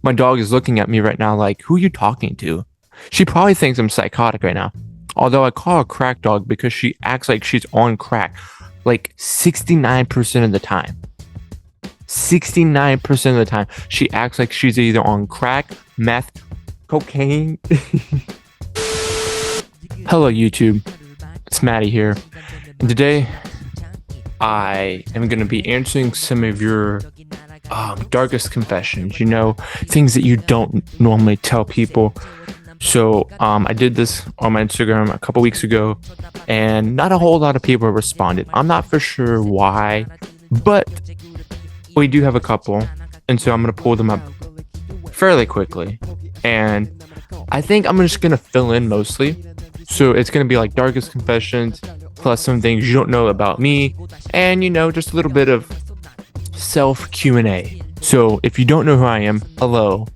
My dog is looking at me right now like, who are you talking to? She probably thinks I'm psychotic right now. Although I call her crack dog because she acts like she's on crack like 69% of the time. 69% of the time, she acts like she's either on crack, meth, cocaine. Hello, YouTube. It's Maddie here. And today, I am going to be answering some of your darkest confessions, things that you don't normally tell people. So I did this on my Instagram a couple weeks ago, and not a whole lot of people responded. I'm not for sure why, but we do have a couple, and so I'm going to pull them up fairly quickly. And I think I'm just going to fill in mostly. So it's going to be like darkest confessions, plus some things you don't know about me, and just a little bit of self Q&A. So if you don't know who I am, hello,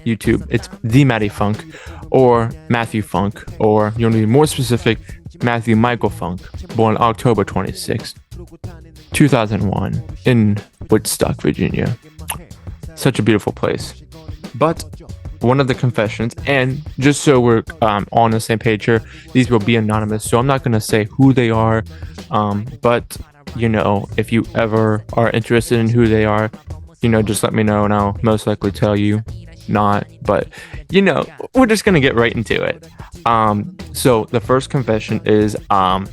YouTube. It's the Matty Funk, or Matthew Funk, or you'll need more specific, Matthew Michael Funk, born October 26th, 2001, in Woodstock, Virginia. Such a beautiful place. But one of the confessions, and just so we're on the same page here, these will be anonymous, so I'm not going to say who they are, but if you ever are interested in who they are, just let me know and I'll most likely tell you. Not, but we're just gonna get right into it. So the first confession is I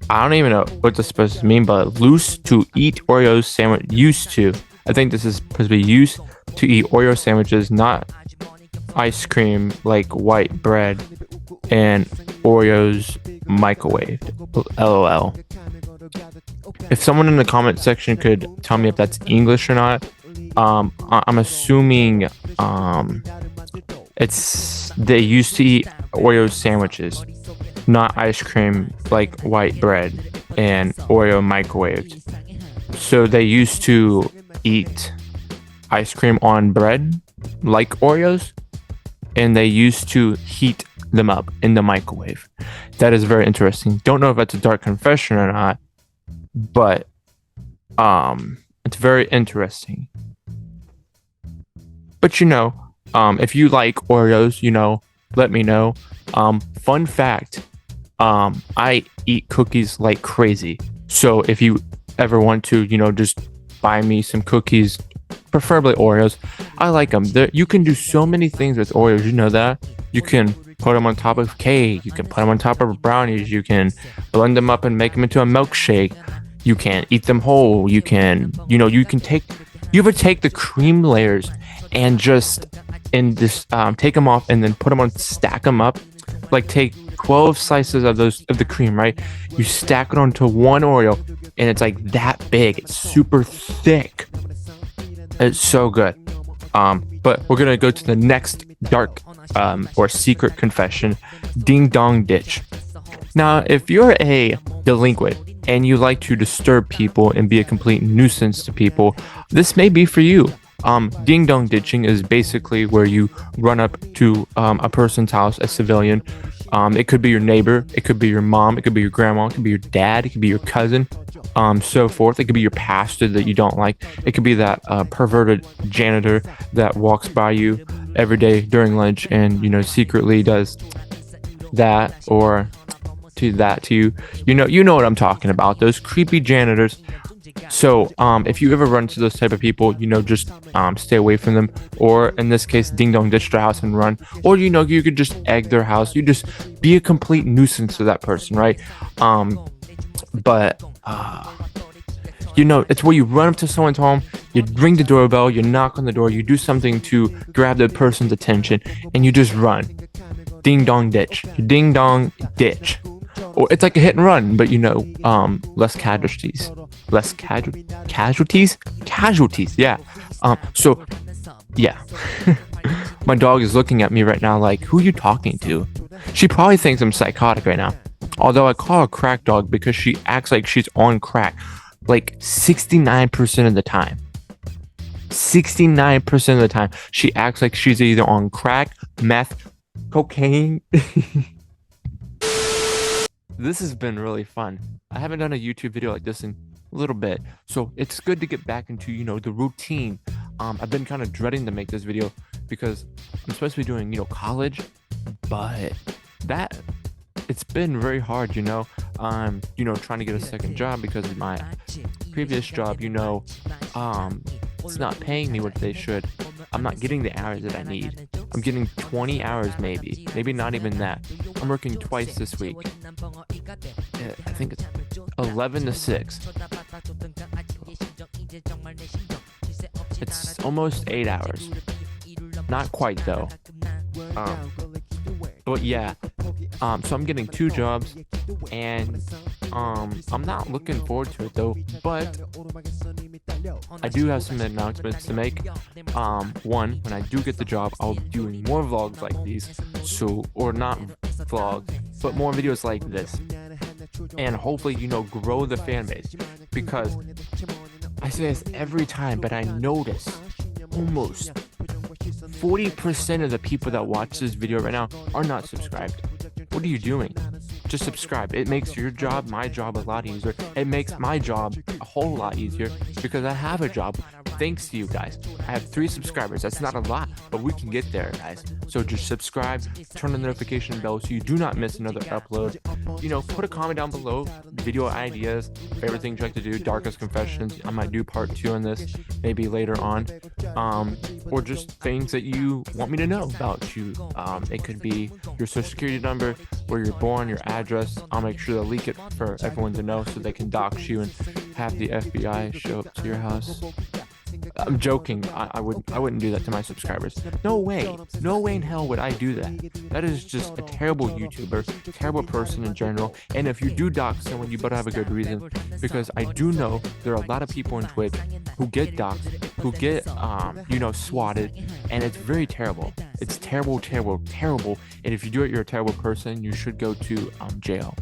don't even know what this is supposed to mean, but used to eat Oreos sandwich. Used to, I think this is supposed to be used to eat Oreo sandwiches, not ice cream, like white bread and Oreos microwaved. LOL. If someone in the comment section could tell me if that's English or not. I'm assuming they used to eat Oreo sandwiches, not ice cream like white bread and Oreo microwaved. So they used to eat ice cream on bread like Oreos, and they used to heat them up in the microwave. That is very interesting. Don't know if that's a dark confession or not, but it's very interesting. But if you like Oreos, let me know. Fun fact, I eat cookies like crazy. So if you ever want to, just buy me some cookies, preferably Oreos. I like them. You can do so many things with Oreos. You know that. You can put them on top of cake. You can put them on top of brownies. You can blend them up and make them into a milkshake. You can eat them whole. You can, you ever take the cream layers and just take them off and then put them on, stack them up, like take 12 slices of the cream, right? You stack it onto one Oreo and it's like that big. It's super thick. It's so good. But we're gonna go to the next dark or secret confession. Ding dong ditch. Now, if you're a delinquent and you like to disturb people and be a complete nuisance to people, this may be for you. Ding dong ditching is basically where you run up to a person's house, a civilian. It could be your neighbor, it could be your mom, it could be your grandma, it could be your dad, it could be your cousin, so forth. It could be your pastor that you don't like. It could be that perverted janitor that walks by you every day during lunch and secretly does that or to you. You know what I'm talking about. Those creepy janitors. So if you ever run into those type of people, just stay away from them, or in this case, ding dong ditch their house and run, or you could just egg their house. You just be a complete nuisance to that person, right? But it's where you run up to someone's home, you ring the doorbell, you knock on the door, you do something to grab the person's attention, and you just run. Ding dong ditch. Ding dong ditch. Or it's like a hit and run, but less casualties. Less casualties? Casualties, yeah. So, yeah. My dog is looking at me right now like, who are you talking to? She probably thinks I'm psychotic right now. Although I call her crack dog because she acts like she's on crack like 69% of the time. 69% of the time, she acts like she's either on crack, meth, cocaine. This has been really fun. I haven't done a YouTube video like this in a little bit, so it's good to get back into, the routine I've been kind of dreading to make this video because I'm supposed to be doing, college, but that it's been very hard, trying to get a second job because of my previous job, it's not paying me what they should. I'm not getting the hours that I need. I'm getting 20 hours maybe not even that. I'm working twice this week. I think it's 11 to 6. It's almost 8 hours. Not quite though. But yeah, so I'm getting 2 jobs, and I'm not looking forward to it though, but I do have some announcements to make. One, when I do get the job, I'll be doing more vlogs like these, or not vlogs, but more videos like this, and hopefully, grow the fan base, because I say this every time, but I notice almost 40% of the people that watch this video right now are not subscribed. What are you doing? Just subscribe. It makes your job, my job, a lot easier. It makes my job a whole lot easier because I have a job. Thanks to you guys. I have 3 subscribers. That's not a lot, but we can get there, guys. So just subscribe, turn on the notification bell so you do not miss another upload. Put a comment down below, video ideas, favorite things you like to do, darkest confessions. I might do part 2 on this, maybe later on. Or just things that you want me to know about you. It could be your social security number, where you're born, your address. I'll make sure to leak it for everyone to know so they can dox you and have the FBI show up to your house. I'm joking. I wouldn't do that to my subscribers. No way in hell would I do that. That is just a terrible YouTuber, terrible person in general. And if you do dox someone, you better have a good reason, because I do know there are a lot of people on Twitch who get doxed, who get swatted, and it's very terrible. It's terrible. And if you do it, you're a terrible person. You should go to jail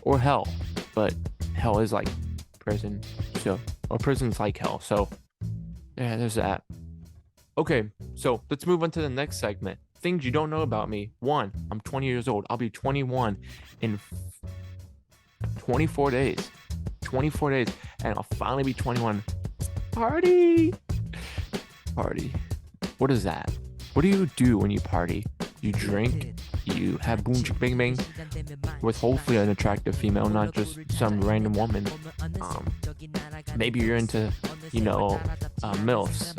or hell. But hell is like prison, or prison's like hell. So yeah, there's that. Okay, so let's move on to the next segment. Things you don't know about me. 1, I'm 20 years old. I'll be 21 in 24 days. 24 days, and I'll finally be 21. Party. What is that? What do you do when you party? You drink, you have boom chick bang bang with hopefully an attractive female, not just some random woman. Maybe you're into, MILFs,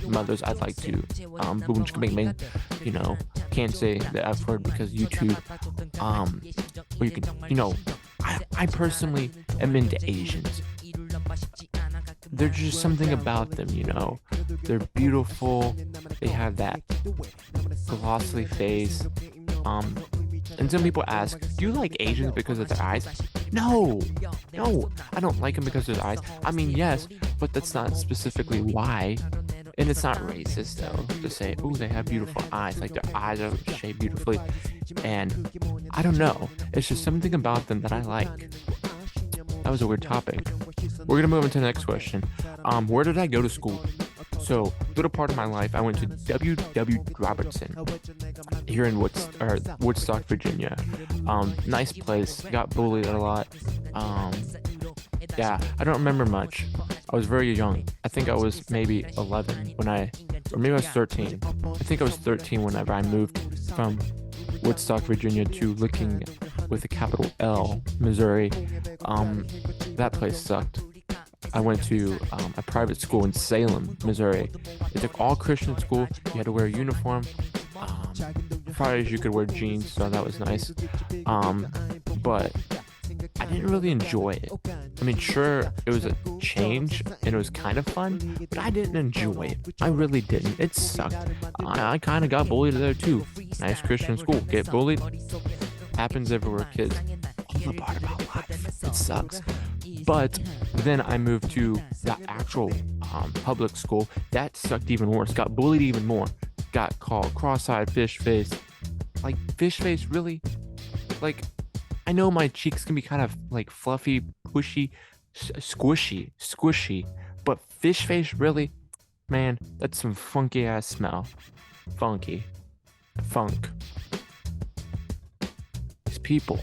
mothers. I'd like to boom chick bang bang. Can't say the F word because YouTube. Or you can, I personally am into Asians. There's just something about them, They're beautiful. They have that glossy face. And some people ask, do you like Asians because of their eyes? No, I don't like them because of their eyes. I mean, yes, but that's not specifically why. And it's not racist, though, to say, oh, they have beautiful eyes. Like, their eyes are shaped beautifully. And I don't know. It's just something about them that I like. That was a weird topic. We're gonna move on to the next question. Where did I go to school? So, little part of my life, I went to W.W. Robertson here in Woodstock, Virginia. Nice place. Got bullied a lot. Yeah, I don't remember much. I was very young. I think I was maybe 11 or maybe I was 13. I think I was 13 whenever I moved from Woodstock, Virginia to Licking with a capital L, Missouri. That place sucked. I went to a private school in Salem, Missouri. It's an all-Christian school. You had to wear a uniform. Fridays you could wear jeans, so that was nice. But I didn't really enjoy it. I mean, sure, it was a change and it was kind of fun, but I didn't enjoy it. I really didn't. It sucked. I kind of got bullied there too. Nice Christian school. Get bullied? Happens everywhere, kids. All the part about life. It sucks. But then I moved to the actual public school. That sucked even worse. Got bullied even more. Got called cross-eyed, fish face. Like, fish face, really? Like, I know my cheeks can be kind of like fluffy, pushy, squishy, but fish face, really? Man, that's some funky ass smell. Funk. These people,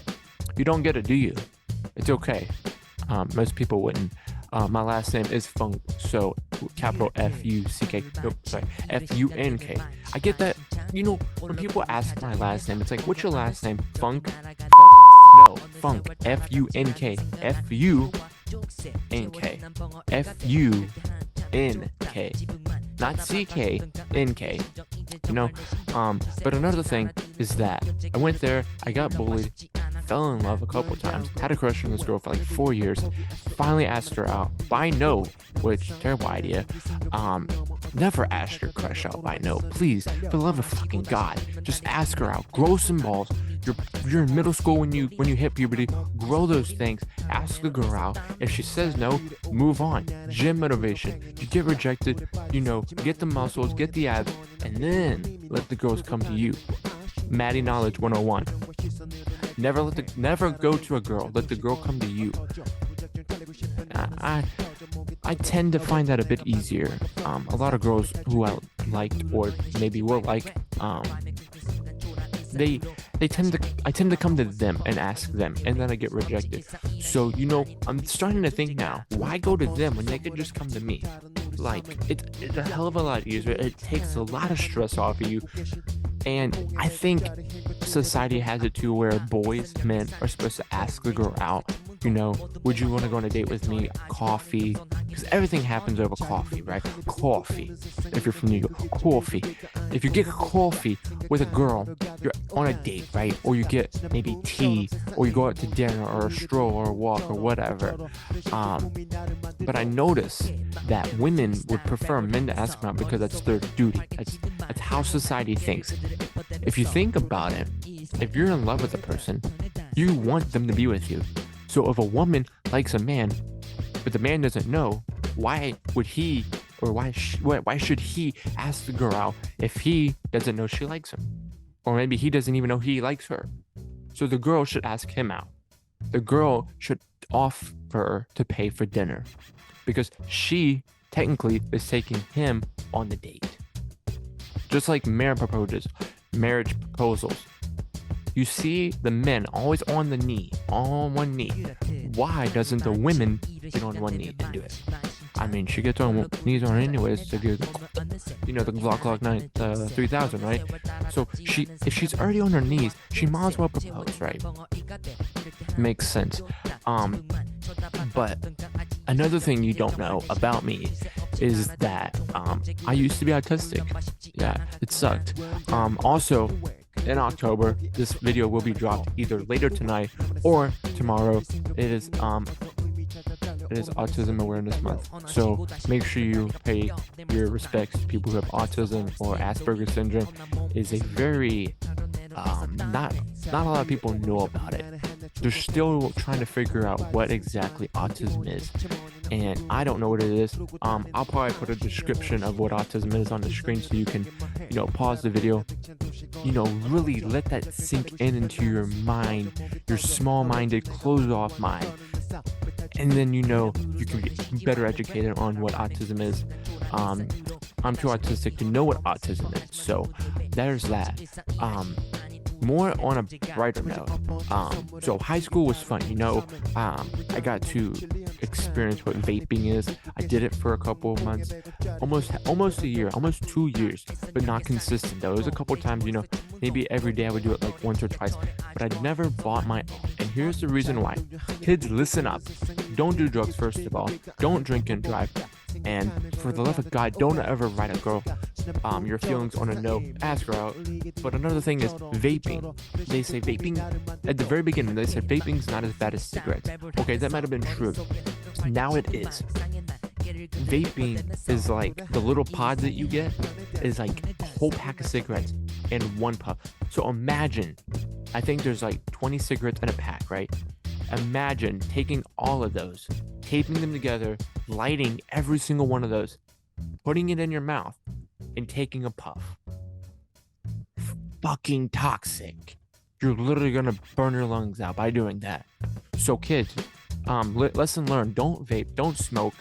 you don't get it, do you? It's okay. Most people wouldn't. My last name is Funk, so capital F-U-C-K. Nope, sorry, F-U-N-K. I get that, when people ask my last name, it's like, what's your last name? Funk? No, Funk. F-U-N-K. F-U-N-K. F-U-N-K. Not C-K, N-K. But another thing is that I went there, I got bullied, fell in love a couple times, had a crush on this girl for like 4 years, finally asked her out by no, which, terrible idea. Never ask your crush out by no. Please, for the love of fucking God, just ask her out. Grow some balls. You're in middle school when you hit puberty. Grow those things. Ask the girl out. If she says no, move on. Gym motivation. You get rejected, get the muscles, get the abs, and then let the girls come to you. Maddie Knowledge 101. Never go to a girl. Let the girl come to you. I tend to find that a bit easier. A lot of girls who I liked or maybe will like, I tend to come to them and ask them, and then I get rejected. So I'm starting to think now, why go to them when they could just come to me? Like, it's a hell of a lot easier. It takes a lot of stress off of you. And I think society has it too, where men are supposed to ask the girl out. Would you want to go on a date with me? Coffee. Because everything happens over coffee, right? Coffee. If you're from New York, coffee. If you get coffee with a girl, you're on a date, right? Or you get maybe tea, or you go out to dinner, or a stroll, or a walk, or whatever. But I notice that women would prefer men to ask them out because that's their duty. That's how society thinks. If you think about it, if you're in love with a person, you want them to be with you. So if a woman likes a man, but the man doesn't know, why would he, or why should he ask the girl out if he doesn't know she likes him? Or maybe he doesn't even know he likes her. So the girl should ask him out. The girl should offer to pay for dinner, because she technically is taking him on the date. Just like marriage proposals. You see the men always on one knee. Why doesn't the women get on one knee and do it? I mean, she gets on knees on anyways to do the Glock 9 3000, right? So if she's already on her knees, she might as well propose, right? Makes sense. But another thing you don't know about me is that I used to be autistic. Yeah, it sucked. Also, in October, this video will be dropped either later tonight or tomorrow. It is Autism Awareness Month, so make sure you pay your respects to people who have autism or Asperger's syndrome. It is a very not a lot of people know about it. They're still trying to figure out what exactly autism is, and I don't know what it is. I'll probably put a description of what autism is on the screen so you can pause the video, really let that sink into your mind, your small-minded, closed-off mind, and then you can be better educated on what autism is. I'm too autistic to know what autism is, so there's that. More on a brighter note, so high school was fun. I got to experience what vaping is. I did it for a couple of months, almost a year, almost 2 years, but not consistent though. It was a couple times, maybe every day I would do it like once or twice, but I never bought my own. And here's the reason why. Kids, listen up. Don't do drugs, first of all. Don't drink and drive. And for the love of God, don't ever write a girl your feelings on a note. Ask her out. But another thing is vaping. They say vaping, at the very beginning, they said vaping's not as bad as cigarettes. Okay, that might have been true. Now it is. Vaping is like the little pods that you get is like a whole pack of cigarettes in one puff. So imagine, I think there's like 20 cigarettes in a pack, right? Imagine taking all of those, taping them together, lighting every single one of those, putting it in your mouth, and taking a puff. Fucking toxic. You're literally gonna burn your lungs out by doing that. So kids, lesson learned: don't vape, don't smoke,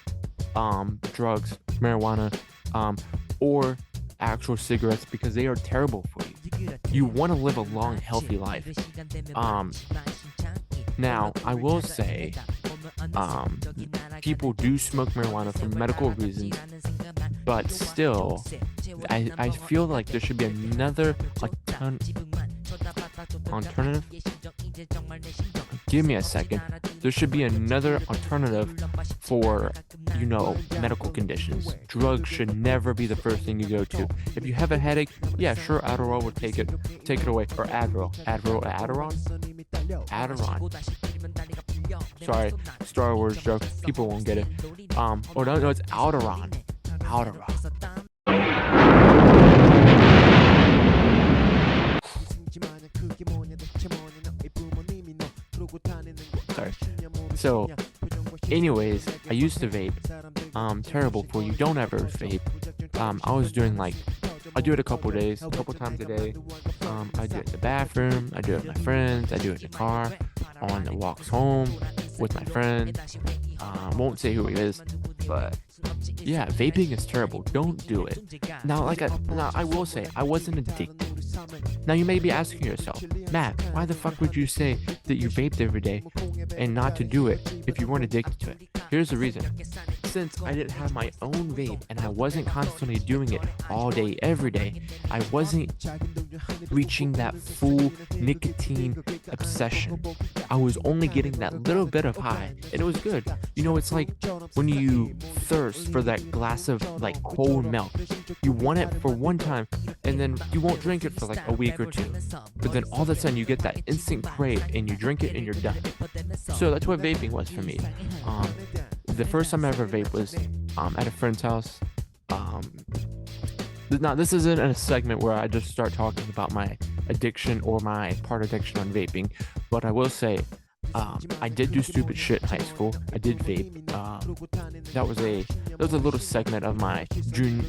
drugs, marijuana, or actual cigarettes, because they are terrible for you. You want to live a long, healthy life. Now, I will say, people do smoke marijuana for medical reasons, but still, I feel like there should be another alternative. Give me a second. There should be another alternative for, medical conditions. Drugs should never be the first thing you go to. If you have a headache, yeah, sure, Adderall will take it away. Or Adderall. Adderall? Sorry, Star Wars joke. People won't get it. Or no, it's Alderon. Sorry. So, anyways, I used to vape. Terrible for you. Don't ever vape. I was doing I do it a couple times a day. I do it in the bathroom. I do it with my friends. I do it in the car, on the walks home with my friend. Won't say who he is, but yeah, vaping is terrible. Don't do it. Now, I will say, I wasn't addicted. Now, you may be asking yourself, Matt, why the fuck would you say that you vaped every day and not to do it if you weren't addicted to it? Here's the reason. Since I didn't have my own vape and I wasn't constantly doing it all day, every day, I wasn't reaching that full nicotine obsession. I was only getting that little bit of high, and it was good. It's like when you thirst for that glass of cold milk. You want it for one time, and then you won't drink it for a week or two. But then all of a sudden you get that instant crave, and you drink it, and you're done. So that's what vaping was for me. The first time I ever vaped was at a friend's house. Now, this isn't a segment where I just start talking about my addiction or my part addiction on vaping, but I will say I did do stupid shit in high school. I did vape. That was a little segment of my junior.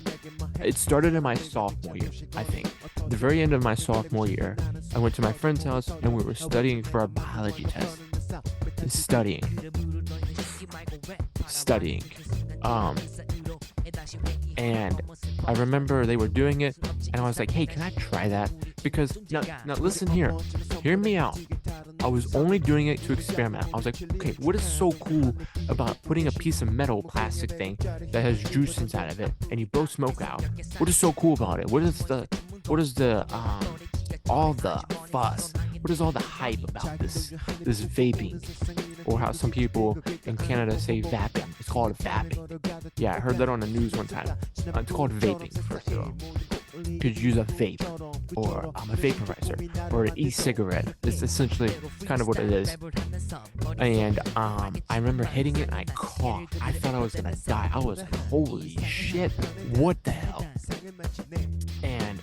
It started in my sophomore year, I think. The very end of my sophomore year, I went to my friend's house and we were studying for a biology test. Studying. And I remember they were doing it, and I was like, hey, can I try that? Because, now listen here. Hear me out. I was only doing it to experiment. I was like, okay, what is so cool about putting a piece of metal plastic thing that has juice inside of it, and you blow smoke out? What is so cool about it? What is all the fuss? What is all the hype about this vaping? Or how some people in Canada say vaping. It's called vaping. Yeah, I heard that on the news one time. It's called vaping, first of all. You could use a vape or a vaporizer or an e-cigarette. It's essentially kind of what it is. And I remember hitting it and I coughed. I thought I was gonna die. I was like, holy shit, what the hell? And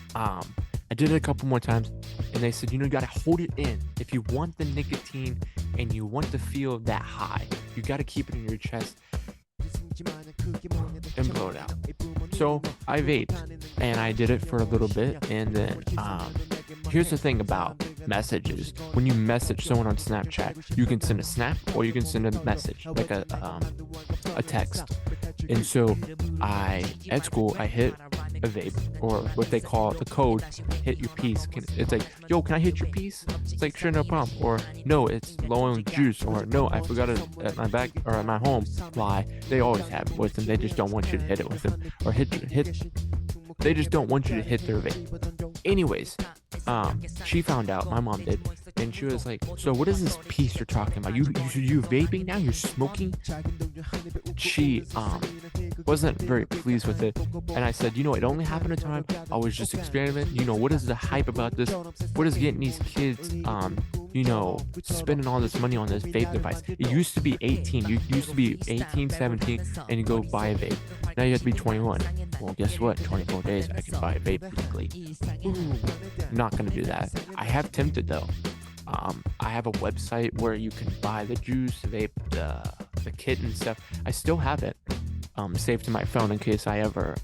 I did it a couple more times, and they said, you gotta hold it in. If you want the nicotine and you want to feel that high, you gotta keep it in your chest and blow it out. So I vaped, and I did it for a little bit, and then here's the thing about messages. When you message someone on Snapchat, you can send a snap or you can send a message, like a text. And so at school, I hit a vape, or what they call the code, hit your piece. It's like, yo, can I hit your piece? It's like, sure, no problem. Or no, it's low on juice. Or no, I forgot it at my back or at my home. Lie. They always have it with them. They just don't want you to hit it with them. Or hit. They just don't want you to hit their vape. Anyways, she found out, my mom did, and she was like, so what is this piece you're talking about? You vaping now? You're smoking? She wasn't very pleased with it, and I said, it only happened a time. I was just experimenting. What is the hype about this? What is getting these kids spending all this money on this vape device? It used to be 18. You used to be 18, 17, and you go buy a vape. Now you have to be 21. Well, guess what? 24 days, I can buy a vape legally. I'm not gonna do that. I have tempted though. I have a website where you can buy the juice, vape, the kit and stuff. I still have it saved to my phone in case I ever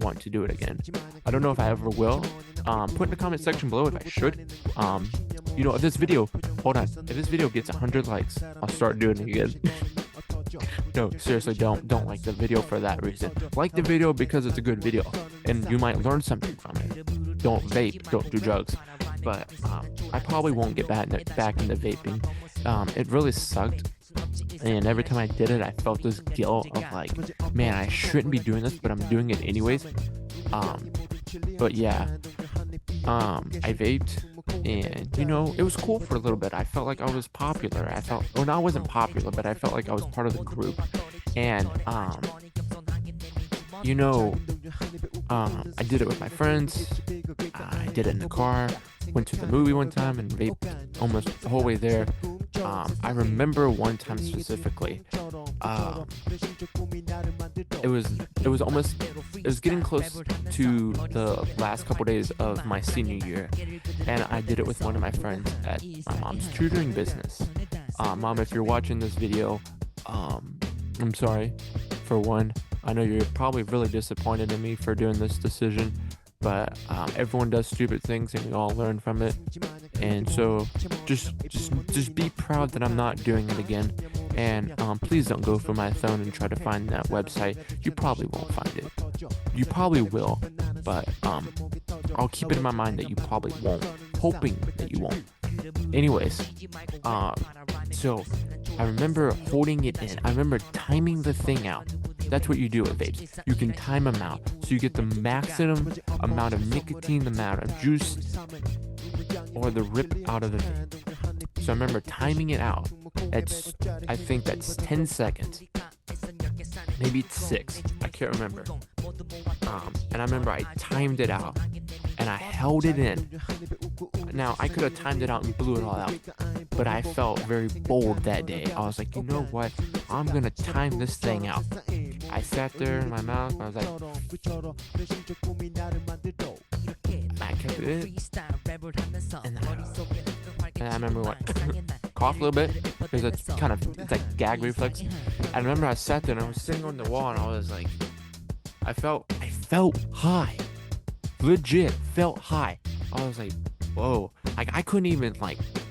want to do it again. I don't know if I ever will. Put in the comment section below if I should. If this video, if this video gets 100 likes, I'll start doing it again. No, seriously, don't like the video for that reason. Like the video because it's a good video, and you might learn something from it. Don't vape, don't do drugs. But I probably won't get back into vaping. It really sucked. And every time I did it, I felt this guilt of like, man, I shouldn't be doing this, but I'm doing it anyways. Um, but yeah, I vaped, and it was cool for a little bit. I felt like I was popular. Well, no, I wasn't popular, but I felt like I was part of the group. And you know, I did it with my friends. I did it in the car. Went to the movie one time and vaped almost the whole way there. I remember one time specifically. It was getting close to the last couple days of my senior year, and I did it with one of my friends at my mom's tutoring business. Mom, if you're watching this video, I'm sorry. For one, I know you're probably really disappointed in me for doing this decision, but everyone does stupid things and we all learn from it. And so just be proud that I'm not doing it again. And please don't go for my phone and try to find that website. You probably won't find it. You probably will, but I'll keep it in my mind that you probably won't, hoping that you won't. Anyways, so I remember holding it in. I remember timing the thing out. That's what you do with vapes. You can time them out so you get the maximum amount of nicotine, the amount of juice, or the rip out of the vape. So I remember timing it out. I think that's 10 seconds. Maybe it's 6. I can't remember. And I remember I timed it out and I held it in. Now, I could have timed it out and blew it all out, but I felt very bold that day. I was like, you know what? I'm going to time this thing out. I sat there in my mouth and I was like, I kept it in. And I remember what, cough a little bit, because it's like gag reflex. I remember I sat there and I was sitting on the wall and I was like, I felt high. Legit felt high. I was like, whoa. Like, I couldn't even,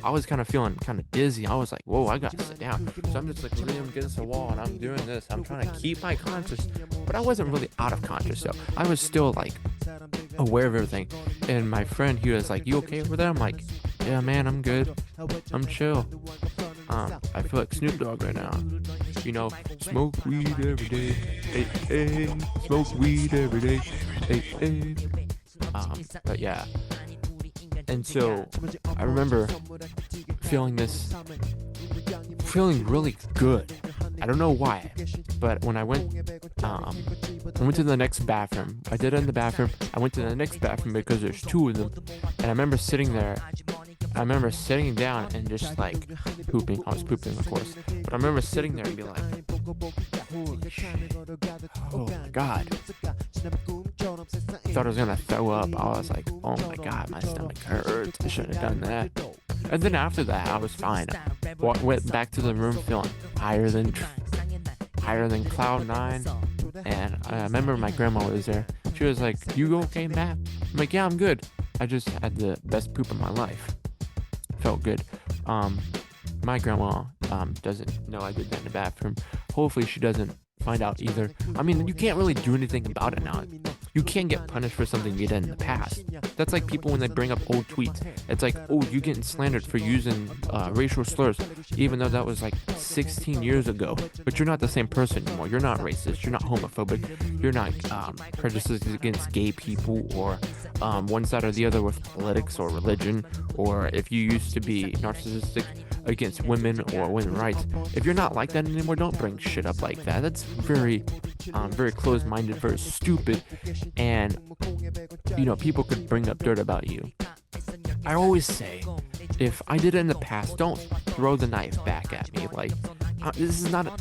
I was kind of feeling kind of dizzy. I was like, whoa, I gotta sit down. So I'm just leaning against the wall and I'm doing this. I'm trying to keep my conscious, but I wasn't really out of conscious. So I was still aware of everything. And my friend, he was like, you okay over there? I'm like, yeah, man, I'm good. I'm chill. I feel like Snoop Dogg right now. Smoke weed every day. Hey, hey. Smoke weed every day. Hey, hey. But yeah. And so I remember feeling really good. I don't know why, but when I went to the next bathroom. I did it in the bathroom. I went to the next bathroom because there's 2 of them, and I remember sitting there. I remember sitting down and just pooping. I was pooping, of course, but I remember sitting there and be like, holy shit. Oh my god. I thought I was gonna throw up. I was like, oh my god, my stomach hurts. I shouldn't have done that. And then after that, I was fine. Went back to the room feeling higher than cloud 9. And I remember my grandma was there. She was like, you okay, Matt? I'm like, yeah, I'm good. I just had the best poop of my life. Felt good. My grandma doesn't know I did that in the bathroom. Hopefully she doesn't find out either. I mean, you can't really do anything about it now. You can't get punished for something you did in the past. That's like people when they bring up old tweets. It's like, oh, you're getting slandered for using racial slurs, even though that was 16 years ago. But you're not the same person anymore. You're not racist. You're not homophobic. You're not prejudiced against gay people or one side or the other with politics or religion. Or if you used to be narcissistic against women or women's rights. If you're not like that anymore, don't bring shit up like that. That's very closed-minded, very stupid, and people could bring up dirt about you. I always say, if I did it in the past, don't throw the knife back at me.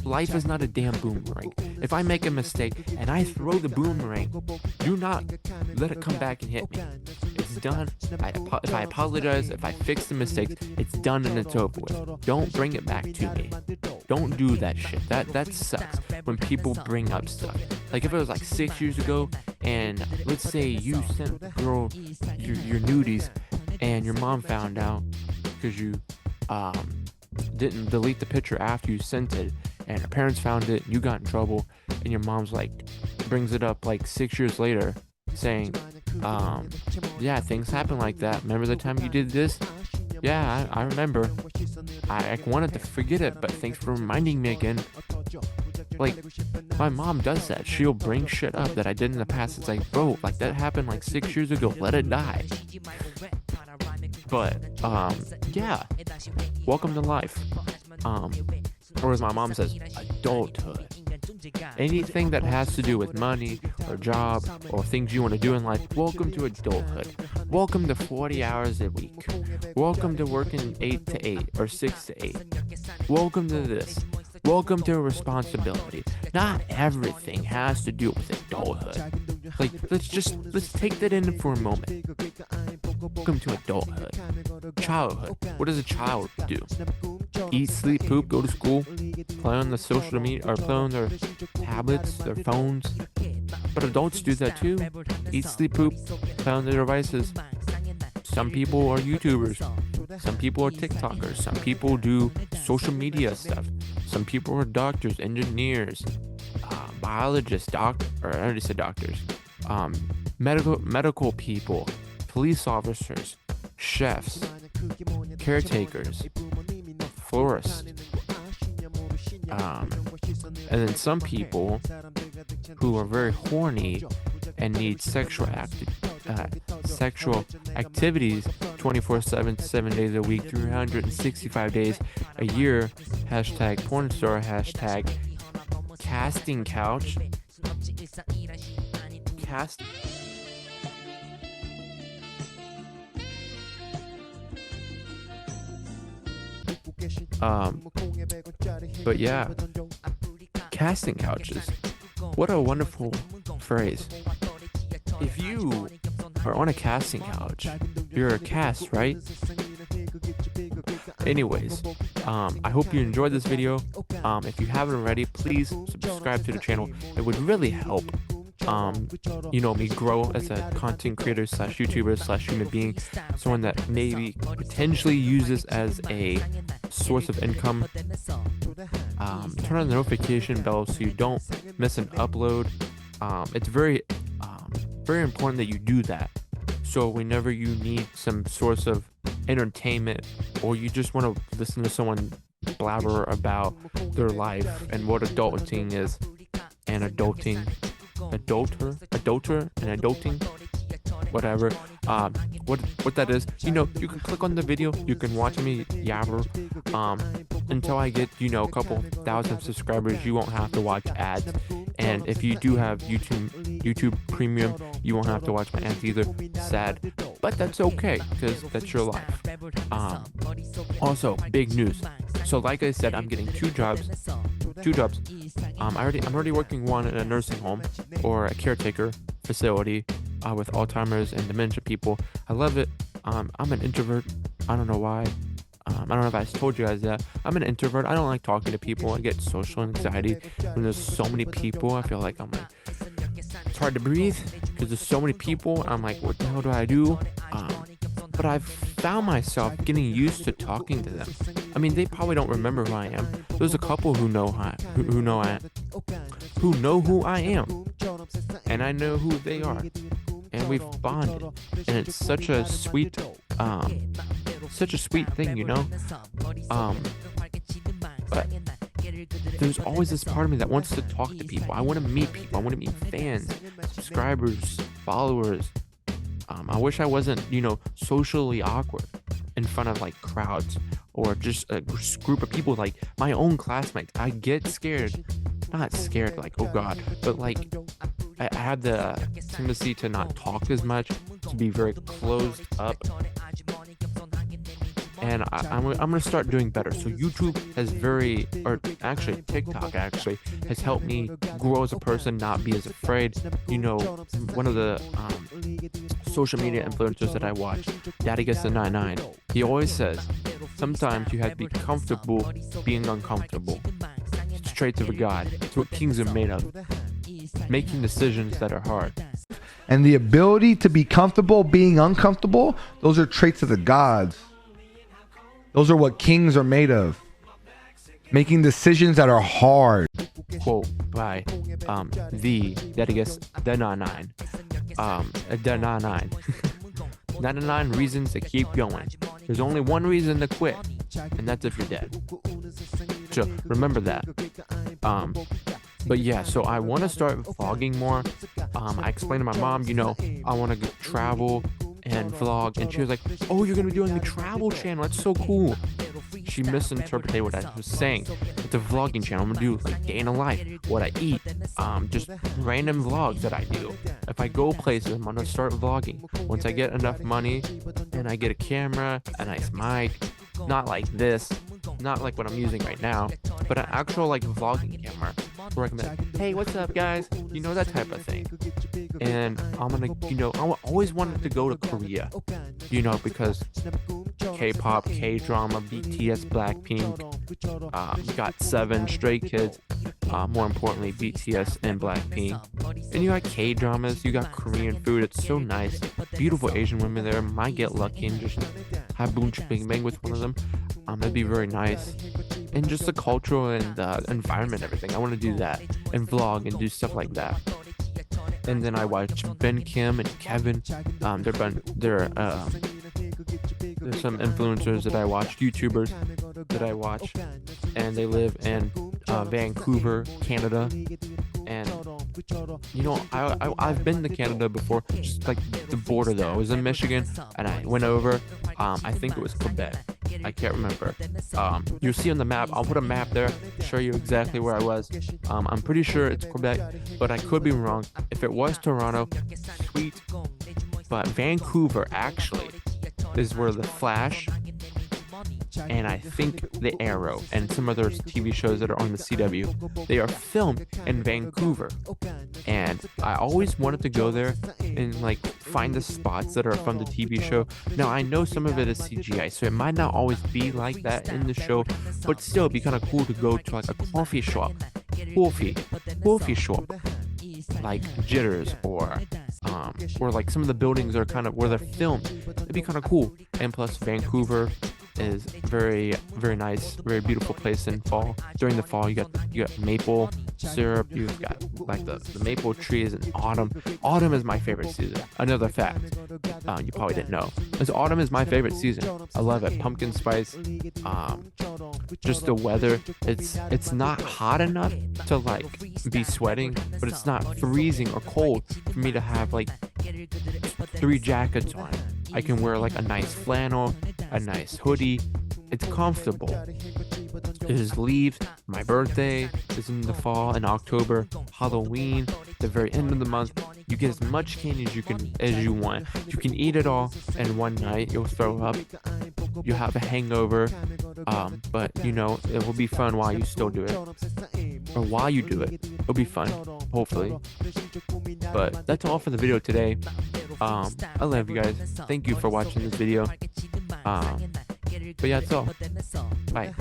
Life is not a damn boomerang. If I make a mistake and I throw the boomerang, do not let it come back and hit me. It's done. If I apologize, if I fix the mistakes, it's done and it's over with. Don't bring it back to me. Don't do that shit. That sucks when people bring up stuff. Like if it was 6 years ago and let's say you sent the girl your nudies and your mom found out because you didn't delete the picture after you sent it and her parents found it and you got in trouble and your mom's brings it up 6 years later saying yeah, things happen like that. Remember the time you did this? Yeah, I remember. I wanted to forget it, but thanks for reminding me again. Like, my mom does that. She'll bring shit up that I did in the past. It's like, bro, like that happened like 6 years ago. Let it die. But, yeah. Welcome to life. Or as my mom says, adulthood. Anything that has to do with money or job or things you want to do in life, welcome to adulthood. Welcome to 40 hours a week. Welcome to working 8 to 8 or 6 to 8. Welcome to this. Welcome to responsibility. Not everything has to do with adulthood. Like, let's take that in for a moment. Welcome to adulthood. Childhood. What does a child do? Eat, sleep, poop, go to school, play on the social media, or play on their tablets, their phones. But adults do that too. Eat, sleep, poop, play on their devices. Some people are YouTubers. Some people are TikTokers. Some people do social media stuff. Some people are doctors, engineers, biologists, I already said doctors, medical people, police officers, chefs, caretakers, florists, and then some people who are very horny and need sexual activities 24/7, 7 days a week, 365 days a year. Hashtag porn star, hashtag casting couch. But yeah, casting couches. What a wonderful phrase. If you are on a casting couch, you're a cast, right? Anyways, I hope you enjoyed this video. If you haven't already, please subscribe to the channel. It would really help me grow as a content creator / YouTuber / human being, someone that maybe potentially uses as a source of income. Turn on the notification bell so you don't miss an upload. It's very important that you do that. So whenever you need some source of entertainment, or you just want to listen to someone blabber about their life and what adulting is, and adulting, whatever, what that is, you can click on the video, you can watch me yabber, until I get, a couple thousand subscribers. You won't have to watch ads, and if you do have YouTube Premium, you won't have to watch my ads either. Sad, but that's okay, because that's your life. Also, big news. So like I said, I'm getting two jobs. I'm already working one in a nursing home or a caretaker facility with Alzheimer's and dementia people. I love it. I'm an introvert. I don't know why. I don't know if I told you guys that. I'm an introvert. I don't like talking to people. I get social anxiety when there's so many people. I feel like it's hard to breathe because there's so many people. I'm like, what the hell do I do? But I've found myself getting used to talking to them. I mean, they probably don't remember who I am. There's a couple who know who I am, and I know who they are, and we've bonded, and it's such a sweet thing, But there's always this part of me that wants to talk to people. I want to meet people. I want to meet fans, subscribers, followers. I wish I wasn't, socially awkward in front of like crowds or just a group of people, like my own classmates. I get scared, not scared like, oh God, but like I have the tendency to not talk as much, to be very closed up. And I'm gonna start doing better. So YouTube TikTok has helped me grow as a person, not be as afraid. One of the social media influencers that I watch, Daddy Gets the 99, he always says, sometimes you have to be comfortable being uncomfortable. It's traits of a god. It's what kings are made of. Making decisions that are hard. And the ability to be comfortable being uncomfortable, those are traits of the gods. Those are what kings are made of. Making decisions that are hard. Quote by the Daddy Gets the 99. The 99. 99 reasons to keep going. There's only one reason to quit. and that's if you're dead. So remember that. But yeah, so I want to start vlogging more. I explained to my mom, I want to travel and vlog, and she was like, "Oh, you're gonna be doing a travel channel? That's so cool." She misinterpreted what I was saying. It's a vlogging channel. I'm gonna do like day in a life, what I eat, just random vlogs that I do. If I go places, I'm gonna start vlogging. Once I get enough money and I get a camera, a nice mic, not like this, not like what I'm using right now, but an actual like vlogging camera where I can be like, "Hey, what's up, guys?" That type of thing. And I'm gonna, I always wanted to go to Korea, because K-pop, K-drama, BTS, Blackpink, GOT7, Stray Kids, more importantly, BTS and Blackpink. And you got K-dramas, you got Korean food. It's so nice. Beautiful Asian women there. Might get lucky and just have boom bing bang with one of them. That'd be very nice. And just the cultural and the environment, everything. I want to do that and vlog and do stuff like that. And then I watch Ben, Kim, and Kevin. They're there's some influencers that I watch, YouTubers that I watch, and they live in Vancouver, Canada. And I've been to Canada before, just like the border though. I was in Michigan and I went over. I think it was Quebec. I can't remember. You'll see on the map. I'll put a map there, show you exactly where I was. I'm pretty sure it's Quebec, but I could be wrong. If it was Toronto, sweet. But Vancouver actually is where The Flash and I think The Arrow and some other TV shows that are on the CW, they are filmed in Vancouver. And I always wanted to go there and like find the spots that are from the TV show. Now I know some of it is CGI, so it might not always be like that in the show, but still it'd be kind of cool to go to like a coffee shop, like Jitters, or like some of the buildings are kind of where they're filmed. It'd be kind of cool. And plus Vancouver is very, very nice, very beautiful place in fall. During the fall, you got maple syrup. You've got like the maple trees in autumn. Autumn is my favorite season. Another fact you probably didn't know is autumn is my favorite season. I love it. Pumpkin spice. Just the weather. It's not hot enough to like be sweating, but it's not freezing or cold for me to have like 3 jackets on. I can wear like a nice flannel, a nice hoodie. It's comfortable. There's leaves. My birthday is in the fall, in October. Halloween, the very end of the month. You get as much candy as you want. You can eat it all in one night. You'll throw up. You have a hangover. But it will be fun while you still do it. Or while you do it. It'll be fun, hopefully. But that's all for the video today. I love you guys. Thank you for watching this video. But yeah, that's all. Bye.